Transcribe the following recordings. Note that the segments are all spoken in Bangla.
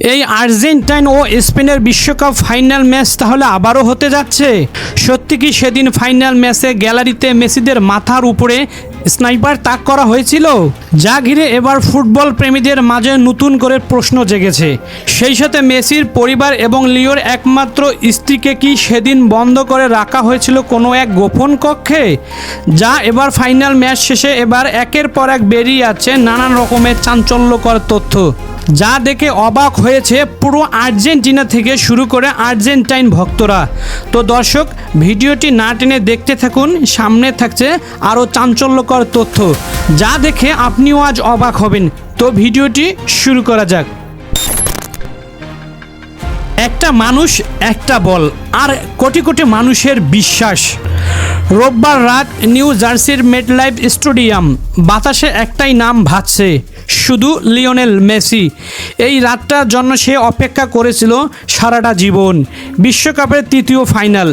এই আর্জেন্টাইন ও স্পেনের বিশ্বকাপ ফাইনাল ম্যাচ তাহলে আবারও হতে যাচ্ছে। সত্যি কি সেদিন ফাইনাল ম্যাচে গ্যালারিতে মেসিদের মাথার উপরে স্নাইপার তাক করা হয়েছিল? যা ঘিরে এবার ফুটবল প্রেমীদের মাঝে নতুন করে প্রশ্ন জেগেছে। সেই সাথে মেসির পরিবার এবং লিওর একমাত্র স্ত্রীকে কি সেদিন বন্ধ করে রাখা হয়েছিল কোনো এক গোপন কক্ষে? যা এবার ফাইনাল ম্যাচ শেষে এবার একের পর এক বেরিয়ে যাচ্ছে নানান রকমের চাঞ্চল্যকর তথ্য, যা দেখে অবাক হয়েছে পুরো আর্জেন্টিনা থেকে শুরু করে আর্জেন্টাইন ভক্তরা। তো দর্শক, ভিডিওটি না টেনে দেখতে থাকুন, সামনে থাকছে আরও চাঞ্চল্যকর তথ্য, যা দেখে আপনিও আজ অবাক হবেন। তো ভিডিওটি শুরু করা যাক। একটা মানুষ, একটা বল, আর কোটি কোটি মানুষের বিশ্বাস। রোববার রাত নিউ জার্সির মেটলাইফ স্টেডিয়াম, বাতাসে একটাই নাম ভাসছে, শুধু লিওনেল মেসি। এই রাতটার জন্য সে অপেক্ষা করেছিল সারাটা জীবন। বিশ্বকাপের তৃতীয় ফাইনাল,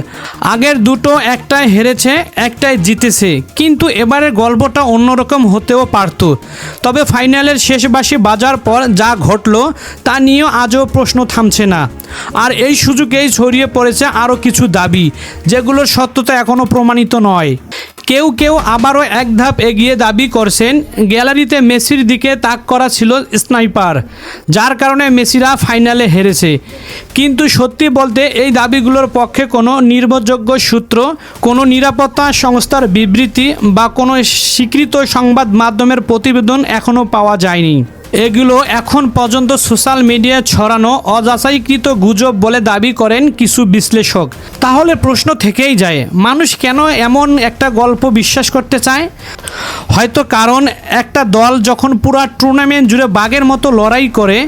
আগের দুটো একটাই হেরেছে, একটাই জিতেছে, কিন্তু এবারের গল্পটা অন্যরকম হতেও পারত। তবে ফাইনালের শেষ বাঁশি বাজার পর যা ঘটলো তা নিয়েও আজও প্রশ্ন থামছে না। আর এই সুযোগেই ছড়িয়ে পড়েছে আরও কিছু দাবি, যেগুলোর সত্যতা এখনও প্রমাণিত নয়। কেউ কেউ আবারও এক ধাপ এগিয়ে দাবি করছেন গ্যালারিতে মেসির দিকে তাক করা ছিল স্নাইপার, যার কারণে মেসিরা ফাইনালে হেরেছে। কিন্তু সত্যি বলতে এই দাবিগুলোর পক্ষে কোনো নির্ভরযোগ্য সূত্র, কোনো নিরাপত্তা সংস্থার বিবৃতি বা কোনো স্বীকৃত সংবাদ মাধ্যমের প্রতিবেদন এখনও পাওয়া যায়নি। এগুলো এখন পর্যন্ত সোশ্যাল মিডিয়ায় ছড়ানো অযাচাইকৃত গুজব বলে দাবি করেন কিছু বিশ্লেষক। তাহলে প্রশ্ন থেকেই যায়, মানুষ কেন এমন একটা গল্প বিশ্বাস করতে চায়? হয়তো কারণ একটা দল যখন পুরো টুর্নামেন্ট জুড়ে বাঘের মতো লড়াই করে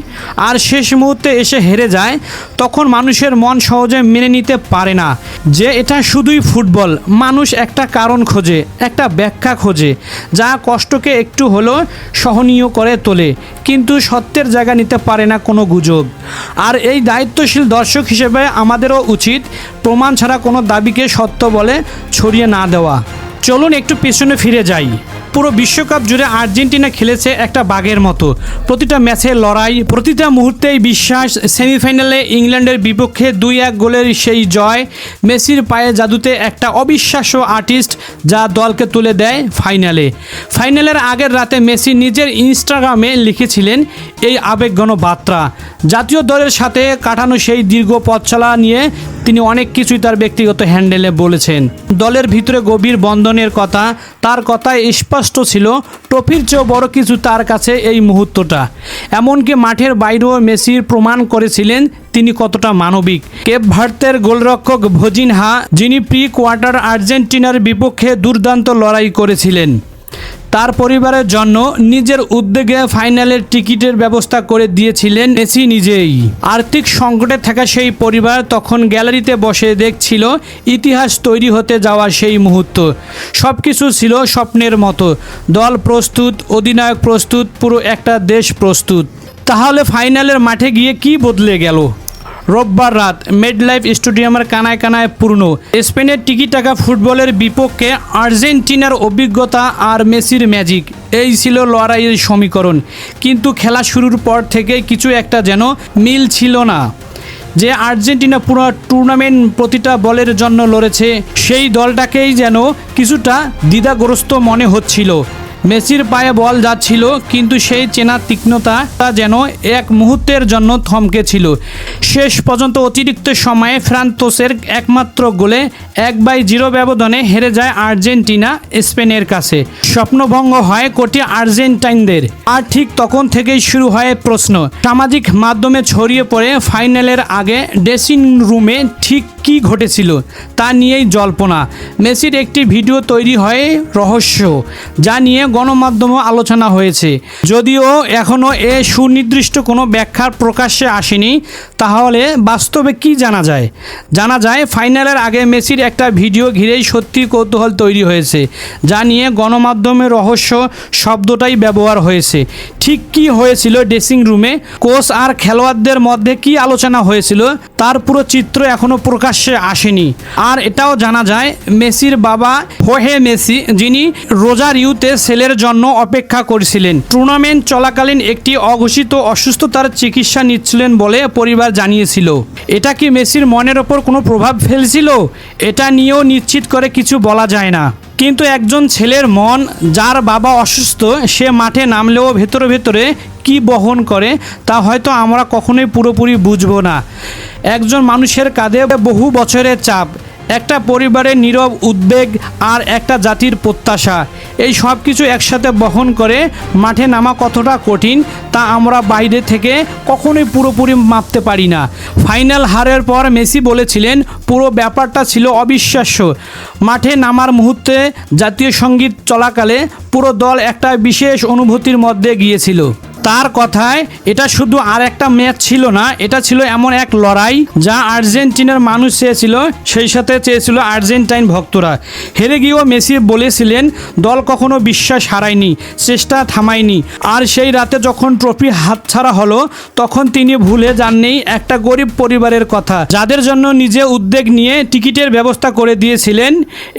আর শেষ মুহূর্তে এসে হেরে যায়, তখন মানুষের মন সহজে মেনে নিতে পারে না যে এটা শুধুই ফুটবল। মানুষ একটা কারণ খোঁজে, একটা ব্যাখ্যা খোঁজে, যা কষ্টকে একটু হলেও সহনীয় করে তোলে, কিন্তু সত্যের জায়গা নিতে পারে না কোনো গুজব। আর এই দায়িত্বশীল দর্শক হিসেবে আমাদেরও উচিত প্রমাণ ছাড়া কোনো দাবিকে সত্য বলে ছড়িয়ে না দেওয়া। চলুন একটু পেছনে ফিরে যাই। পুরো বিশ্বকাপ জুড়ে আর্জেন্টিনা খেলেছে একটা বাঘের মতো। প্রতিটা ম্যাচে লড়াই, প্রতিটা মুহূর্তেই বিশ্বাস। সেমিফাইনালে ইংল্যান্ডের বিপক্ষে 2-1 গোলের সেই জয়, মেসির পায়ে জাদুতে একটা অবিশ্বাস্য আর্টিস্ট যা দলকে তুলে দেয় ফাইনালে। ফাইনালের আগের রাতে মেসি নিজের ইনস্টাগ্রামে লিখেছিলেন এই আবেগঘন বার্তা। জাতীয় দলের সাথে কাটানো সেই দীর্ঘ পথ চলা নিয়ে তিনি অনেক কিছুই তার ব্যক্তিগত হ্যান্ডেলে বলেছেন। দলের ভিতরে গভীর বন্ধনের কথা, তার কথায় স্পষ্ট ছিল ট্রফির চেয়েও বড় কিছু তার কাছে এই মুহূর্তটা। এমনকি মাঠের বাইরেও মেসির প্রমাণ করেছিলেন তিনি কতটা মানবিক। কেপ ভার্দের গোলরক্ষক ভজিনহা, যিনি প্রি কোয়ার্টার আর্জেন্টিনার বিপক্ষে দুর্দান্ত লড়াই করেছিলেন, তার পরিবারের জন্য নিজের উদ্যোগে ফাইনালের টিকিটের ব্যবস্থা করে দিয়েছিলেন মেসি নিজেই। আর্থিক সংকটে থাকা সেই পরিবার তখন গ্যালারিতে বসে দেখছিল ইতিহাস তৈরি হতে যাওয়া সেই মুহূর্ত। সব কিছু ছিল স্বপ্নের মতো, দল প্রস্তুত, অধিনায়ক প্রস্তুত, পুরো একটা দেশ প্রস্তুত। তাহলে ফাইনালের মাঠে গিয়ে কি বদলে গেল? রোববার রাত মেটলাইফ স্টেডিয়ামের কানায় কানায় পূর্ণ। স্পেনের টিকিটাকা ফুটবলের বিপক্ষে আর্জেন্টিনার অভিজ্ঞতা আর মেসির ম্যাজিক, এই ছিল লড়াইয়ের সমীকরণ। কিন্তু খেলা শুরুর পর থেকে কিছু একটা যেন মিল ছিল না। যে আর্জেন্টিনা পুরো টুর্নামেন্ট প্রতিটা বলের জন্য লড়েছে, সেই দলটাকেই যেন কিছুটা দ্বিধাগ্রস্ত মনে হচ্ছিল। মেসির পায়ে বল যাচ্ছিল, কিন্তু সেই চেনা তীক্ষ্ণতা যেন এক মুহূর্তের জন্য থমকে ছিল। শেষ পর্যন্ত অতিরিক্ত সময়ে ফ্রান্তোসের একমাত্র গোলে 1-0 ব্যবধানে হেরে যায় আর্জেন্টিনা স্পেনের কাছে। স্বপ্নভঙ্গ হয় কোটি আর্জেন্টাইনদের। আর ঠিক তখন থেকেই শুরু হয় প্রশ্ন। সামাজিক মাধ্যমে ছড়িয়ে পড়ে ফাইনালের আগে ড্রেসিং রুমে ঠিক কী ঘটেছিল তা নিয়েই জল্পনা। মেসির একটি ভিডিও তৈরি হয় রহস্য, যা নিয়ে গণমাধ্যমে আলোচনা হয়েছে। যদিও এখনও সুনির্দিষ্ট কোনো ব্যাখ্যার প্রকাশ্যে আসেনি, তাহলে বাস্তবে কি জানা যায়? জানা যায় ফাইনালের আগে মেসির একটা ভিডিও ঘিরেই সত্যি কৌতূহল তৈরি হয়েছে, যা নিয়ে গণমাধ্যমে রহস্য শব্দটাই ব্যবহার হয়েছে। ঠিক কি হয়েছিল ড্রেসিং রুমে, কোচ আর খেলোয়াড়দের মধ্যে কি আলোচনা হয়েছিল, তার পুরো চিত্র এখনো প্রকাশ্যে আসেনি। আর এটাও জানা যায় মেসির বাবা হোহে মেসি, যিনি রোজারিওতে ছেলের জন্য অপেক্ষা করছিলেন, টুর্নামেন্ট চলাকালীন একটি অঘোষিত অসুস্থতার চিকিৎসা নিচ্ছিলেন বলে পরিবার জানিয়েছিল। এটা কি মেসির মনের ওপর কোনো প্রভাব ফেলছিল? এটা নিয়েও নিশ্চিত করে কিছু বলা যায় না। কিন্তু একজন ছেলের মন, যার বাবা অসুস্থ, সে মাঠে নামলেও ভেতরে ভেতরে কি বহন করে তা হয়তো আমরা কখনোই পুরোপুরি বুঝবো না। একজন মানুষের কাঁধে বহু বছরের চাপ, একটা পরিবারের নীরব উদ্বেগ আর একটা জাতির প্রত্যাশা, এই সব কিছু একসাথে বহন করে মাঠে নামা কতটা কঠিন তা আমরা বাইরে থেকে কখনোই পুরোপুরি মাপতে পারি না। ফাইনাল হারের পর মেসি বলেছিলেন, পুরো ব্যাপারটা ছিল অবিশ্বাস্য। মাঠে নামার মুহূর্তে জাতীয় সঙ্গীত চলাকালে পুরো দল একটা বিশেষ অনুভূতির মধ্যে গিয়েছিল। তার কথায় এটা শুধু আর একটা ম্যাচ ছিল না, এটা ছিল এমন এক লড়াই যা আর্জেন্টিনার মানুষ চেয়েছিল, সেই সাথে চেয়েছিল আর্জেন্টাইন ভক্তরা। হেরে গিয়েও মেসি বলেছিলেন, দল কখনো বিশ্বাস হারায়নি, চেষ্টা থামায়নি। আর সেই রাতে যখন ট্রফি হাতছাড়া হলো, তখন তিনি ভুলে যাননি একটা গরিব পরিবারের কথা, যাদের জন্য নিজে উদ্যোগ নিয়ে টিকিটের ব্যবস্থা করে দিয়েছিলেন।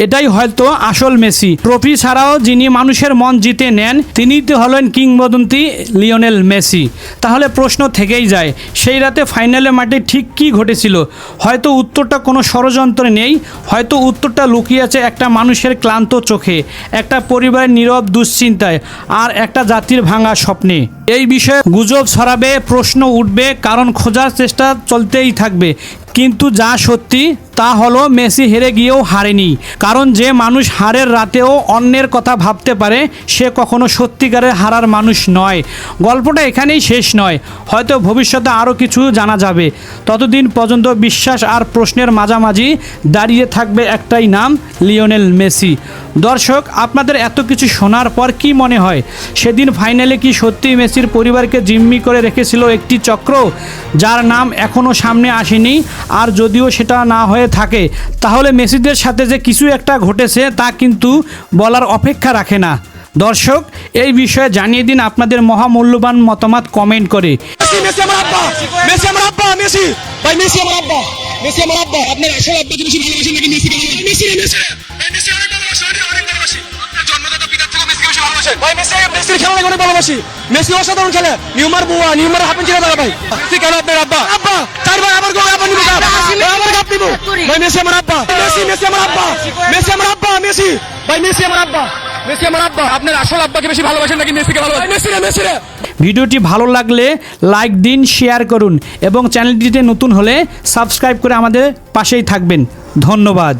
এটাই হয়তো আসল মেসি। ট্রফি ছাড়াও যিনি মানুষের মন জিতে নেন, তিনিই তো হলেন কিংবদন্তি লিওনেল মেসি। তাহলে প্রশ্ন থেকেই যায়, সেই রাতে ফাইনালে মাঠে ঠিক কী ঘটেছিল? হয়তো উত্তরটা কোনো ষড়যন্ত্রে নেই, হয়তো উত্তরটা লুকিয়ে আছে একটা মানুষের ক্লান্ত চোখে, একটা পরিবারের নীরব দুশ্চিন্তায়, আর একটা জাতির ভাঙা স্বপ্নে। এই বিষয়ে গুজব ছড়াবে, প্রশ্ন উঠবে, কারণ খোঁজার চেষ্টা চলতেই থাকবে। কিন্তু যা সত্যি তা হলো, মেসি হেরে গিয়েও হারেনি। কারণ যে মানুষ হারের রাতেও অন্যের কথা ভাবতে পারে, সে কখনো সত্যিকারের হারার মানুষ নয়। গল্পটা এখানেই শেষ নয়, হয়তো ভবিষ্যতে আরও কিছু জানা যাবে। ততদিন পর্যন্ত বিশ্বাস আর প্রশ্নের মাঝামাঝি দাঁড়িয়ে থাকবে একটাই নাম, লিওনেল মেসি। দর্শক, আপনাদের এত কিছু শোনার পর কি মনে হয়, সেদিন ফাইনালে কি সত্যিই মেসির পরিবারকে জিম্মি করে রেখেছিল একটি চক্র, যার নাম এখনও সামনে আসেনি? আর যদিও সেটা না হয়ে থাকে, তাহলে মেসিদের সাথে যে কিছু একটা ঘটেছে তা কিন্তু বলার অপেক্ষা রাখে না। দর্শক, এই বিষয়ে জানিয়ে দিন আপনাদের মহামূল্যবান মতামত কমেন্ট করে। মেসি আমার আব্বা, মেসি আমার আব্বা, মেসি ভাই, মেসি আমার আব্বা, মেসি আমার আব্বা। আপনার আসল আব্বাকে বেশি ভালোবাসেন নাকি মেসিকে ভালোবাসেন? মেসি রে, মেসি ভাই, মেসি অনেক ভালোবাসি, অনেক ভালোবাসি। আপনার জন্মদাতা পিতার থেকে মেসিকে বেশি ভালোবাসেন ভাই। মেসির খেলা অনেক ভালোবাসি। মেসি অসাধারণ খেলে, নিউমার বুয়া, নিউমার হাফেন ছিল দাদা ভাই। মেসি কেন আপনার আব্বা? আব্বা চার ভাই, আবার গো, আবার নিব কাপ, আবার কাপ নিব ভাই। মেসি আমার আব্বা, মেসি, মেসি আমার আব্বা, মেসি আমার আব্বা, মেসি ভাই, মেসি আমার আব্বা, মেসি আমার আব্বা। আপনার আসল আব্বাকে বেশি ভালোবাসেন নাকি মেসিকে ভালোবাসেন? মেসি রে, মেসি রে। ভিডিওটি ভালো লাগলে লাইক দিন, শেয়ার করুন এবং চ্যানেলটিতে নতুন হলে সাবস্ক্রাইব করে আমাদের পাশেই থাকবেন। ধন্যবাদ।